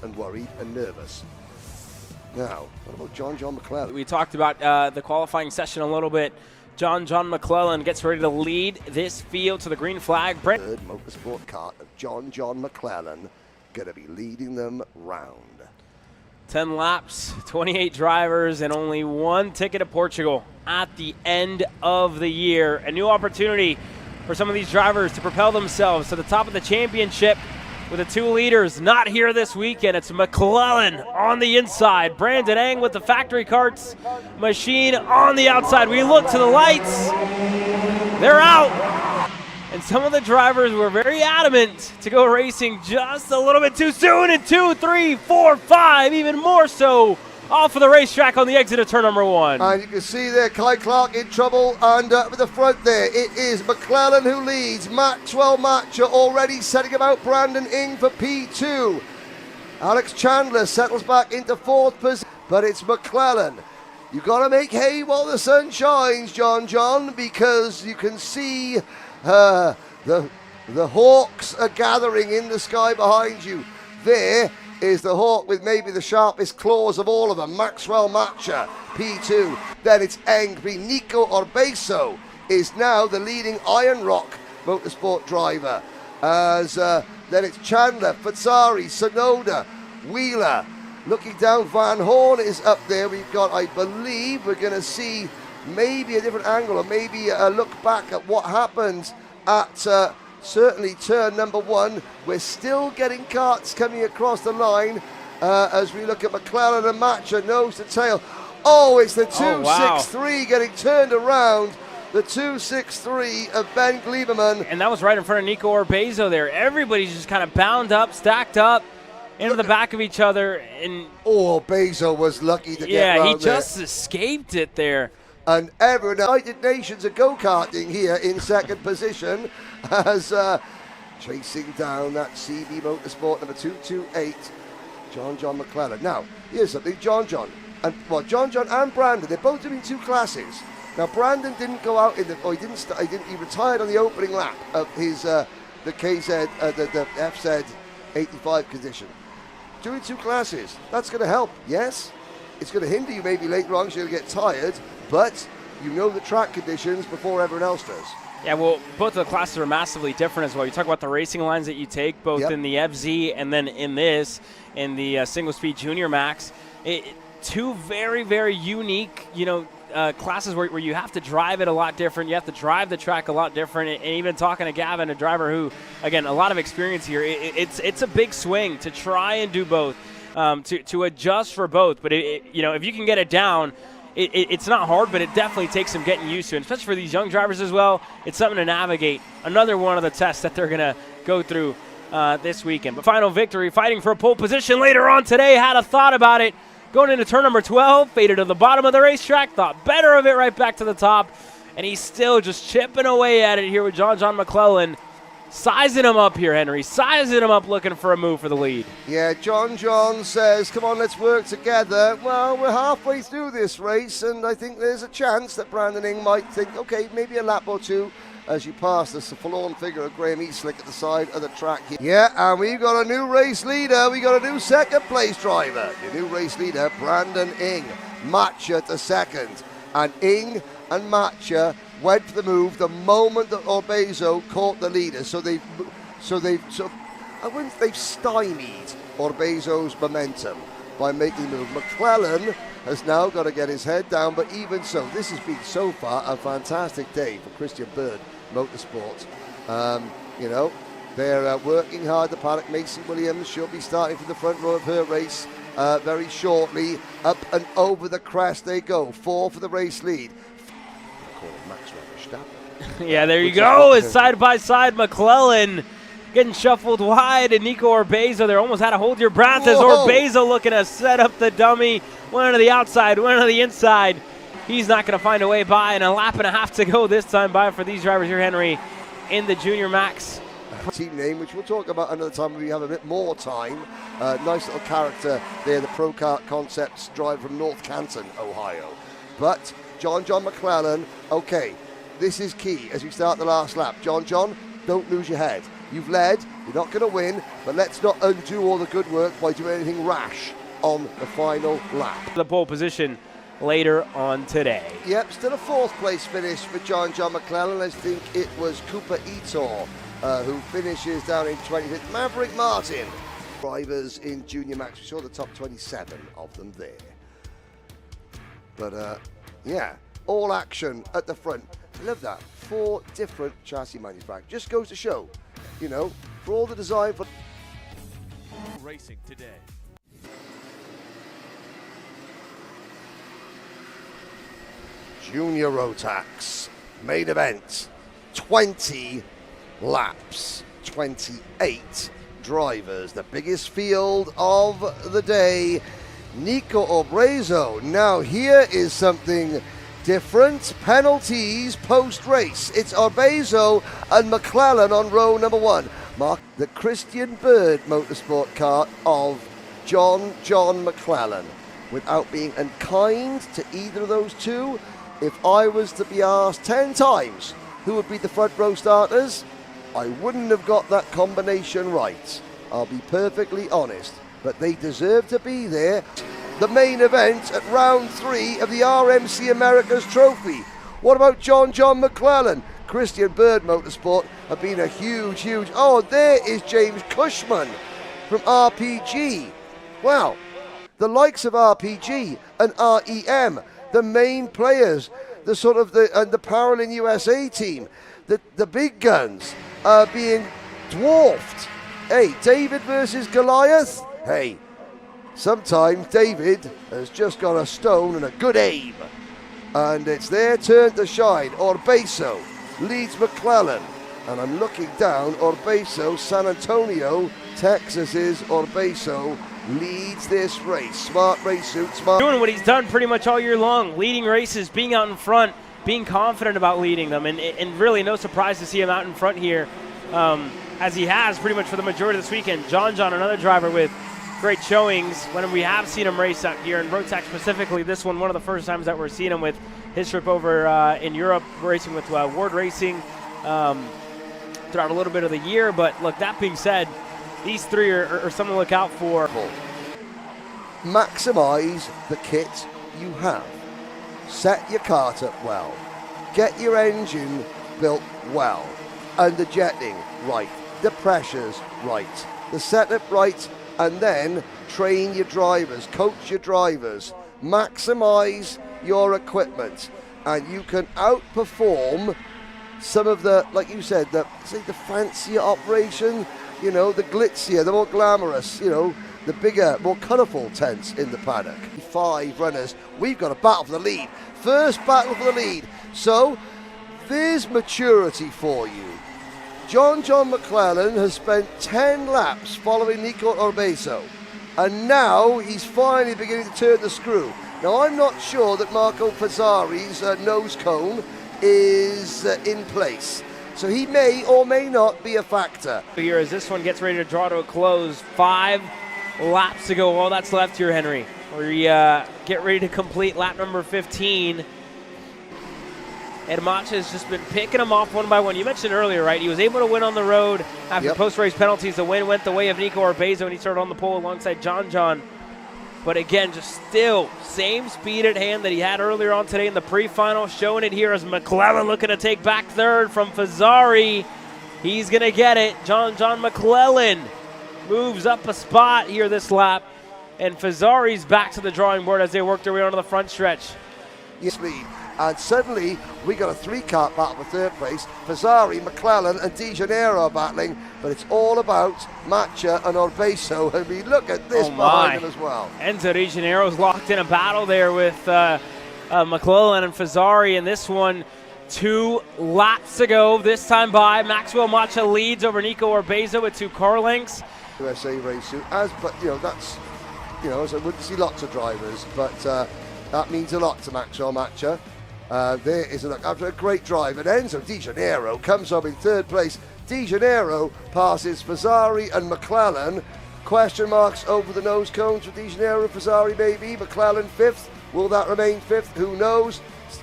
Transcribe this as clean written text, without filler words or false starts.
and worried and nervous. Now, what about John McClellan? We talked about the qualifying session a little bit. John McClellan gets ready to lead this field to the green flag. Third motorsport kart of John McClellan going to be leading them round. 10 laps, 28 drivers, and only one ticket to Portugal at the end of the year. A new opportunity for some of these drivers to propel themselves to the top of the championship with the two leaders not here this weekend. It's McClellan on the inside, Brandon Eng with the factory karts machine on the outside. We look to the lights, they're out. And some of the drivers were very adamant to go racing just a little bit too soon, and 2, 3, 4, 5, even more so, off of the racetrack on the exit of turn number 1. And you can see there Kai Clark in trouble, and with the front there, it is McClellan who leads. Maxwell Matcher already setting about Brandon Ing for P2. Alex Chandler settles back into 4th position, but it's McClellan. You've got to make hay while the sun shines, John, because you can see the hawks are gathering in the sky behind you. There is the hawk with maybe the sharpest claws of all of them, Maxwell Matcher, P2. Then it's Eng. Nico Orbeso is now the leading Iron Rock motorsport driver. As then it's Chandler, Fazzari, Sonoda, Wheeler. Looking down, Van Horn is up there. We've got, I believe, we're going to see maybe a different angle, or maybe a look back at what happened at certainly turn number 1. We're still getting karts coming across the line as we look at McClellan and Matcher nose to tail. Oh, it's the 263 getting turned around. The 263 of Ben Gleberman. And that was right in front of Nico Orbeso there. Everybody's just kind of bound up, stacked up into the back of each other. And Orbeso was lucky to get around. Yeah, he just escaped it there. And everyone, United Nations are go-karting here in 2nd position as chasing down that CB Motorsport number 228, John McClellan. Now, here's something, John and Brandon, they're both doing 2 classes. Now, Brandon didn't go out in the, he retired on the opening lap of his, the KZ, the FZ 85 condition. Doing 2 classes, that's going to help, yes? It's going to hinder you maybe later on, so you'll get tired, but you know the track conditions before everyone else does. Yeah, well, both of the classes are massively different as well. You talk about the racing lines that you take, both in the FZ and then in the single-speed junior max. 2 very, very unique, classes where you have to drive it a lot different. You have to drive the track a lot different. And even talking to Gavin, a driver who, again, a lot of experience here, it's a big swing to try and do both, to adjust for both. But, if you can get it down, it's not hard, but it definitely takes some getting used to. And especially for these young drivers as well, it's something to navigate. Another one of the tests that they're going to go through this weekend. But final victory, fighting for a pole position later on today. Had a thought about it. Going into turn number 12, faded to the bottom of the racetrack, thought better of it right back to the top, and he's still just chipping away at it here with John McClellan. Sizing him up here, Henry. Sizing him up, looking for a move for the lead. Yeah, John says, come on, let's work together. Well, we're halfway through this race, and I think there's a chance that Brandon Ing might think, okay, maybe a lap or 2 as you pass the forlorn figure of Graham Eastlick at the side of the track here. Yeah, and we've got a new race leader. We got a new 2nd place driver. The new race leader, Brandon Ing. Matcher to 2nd. And Ing and Matcher went for the move the moment that Orbeso caught the leader. So they've stymied Orbeso's momentum by making the move. McClellan has now got to get his head down, but even so, this has been so far a fantastic day for Christian Bird Motorsport. They're working hard. The paddock, Macy Williams, she'll be starting from the front row of her race very shortly. Up and over the crest they go. 4 for the race lead. Call it Max Verstappen. Yeah, there you go. It's side by side. McClellan getting shuffled wide, and Nico Orbeso there almost had to hold your breath as Orbeso looking to set up the dummy. One to the outside, one to the inside. He's not going to find a way by, and a lap and a half to go this time by for these drivers here, Henry, in the Junior Max. Team name, which we'll talk about another time when we have a bit more time. Nice little character there, the Pro Kart Concepts driver from North Canton, Ohio. But John McClellan, okay, this is key as we start the last lap. John, don't lose your head. You've led, you're not going to win, but let's not undo all the good work by doing anything rash on the final lap. The pole position later on today. Yep, still a 4th place finish for John McClellan. I think it was Cooper Etor who finishes down in 25th. Maverick Martin. Drivers in Junior Max, we saw the top 27 of them there. But yeah, all action at the front. I love that. 4 different chassis manufacturers. Just goes to show, you know, for all the design for racing today. Junior Rotax main event, 20 laps, 28 drivers, the biggest field of the day. Nico Orbezo. Now here is something different. Penalties post-race. It's Orbezo and McClellan on row number 1. Mark the Christian Bird motorsport car of John McClellan. Without being unkind to either of those two, if I was to be asked 10 times who would be the front row starters, I wouldn't have got that combination right. I'll be perfectly honest, but they deserve to be there. The main event at round 3 of the RMC America's Trophy. What about John McClellan? Christian Bird Motorsport have been a huge. Oh, there is James Cushman from RPG. Wow, the likes of RPG and REM, the main players, the sort of the Paralin USA team, the big guns are being dwarfed. Hey, David versus Goliath. Hey, sometimes David has just got a stone and a good aim, and it's their turn to shine. Orbezo leads McClellan, and I'm looking down. Orbezo, San Antonio, Texas's Orbezo leads this race. Smart race suit, smart. Doing what he's done pretty much all year long, leading races, being out in front, being confident about leading them, and really no surprise to see him out in front here, as he has pretty much for the majority of this weekend. John, another driver with great showings when we have seen him race out here in Rotax specifically. This one of the first times that we're seeing him with his trip over in Europe, racing with Ward Racing throughout a little bit of the year. But look, that being said, these 3 are something to look out for. Maximize the kit you have. Set your kart up well. Get your engine built well. And the jetting right. The pressures right. The setup right. And then train your drivers. Coach your drivers. Maximize your equipment. And you can outperform some of the, like you said, the fancier operation, you know, the glitzier, the more glamorous, you know, the bigger, more colourful tents in the paddock. 5 runners. We've got a battle for the lead. First battle for the lead. So there's maturity for you. John McClellan has spent 10 laps following Nico Orbezo, and now he's finally beginning to turn the screw. Now, I'm not sure that Marco Fazzari's nose cone is in place, so he may or may not be a factor. Here as this one gets ready to draw to a close, 5 laps to go. All that's left here, Henry. We get ready to complete lap number 15. And Macha has just been picking them off one by one. You mentioned earlier, right? He was able to win on the road after post-race penalties. The win went the way of Nico Orbezo, and he started on the pole alongside John. But again, just still same speed at hand that he had earlier on today in the pre-final. Showing it here as McClellan looking to take back 3rd from Fazzari. He's going to get it. John McClellan moves up a spot here this lap. And Fazzari's back to the drawing board as they work their way onto the front stretch. Yes, lead. And suddenly we got a 3-car battle for 3rd place. Fazzari, McClellan and De Janeiro battling, but it's all about Macha and Orbezo. I mean, look at this behind him as well. Enzo De Janeiro's locked in a battle there with McClellan and Fazzari, and this one 2 laps to go. This time by Maxwell Macha leads over Nico Orbezo with 2 car lengths. USA race suit, but you know that's, you know, so I wouldn't see lots of drivers, but that means a lot to Maxwell Macha. There is a look after a great drive, and Enzo De Janeiro comes up in 3rd place. De Janeiro passes Fazzari and McClellan. Question marks over the nose cones for De Janeiro and Fazzari, maybe. McClellan 5th. Will that remain 5th? Who knows?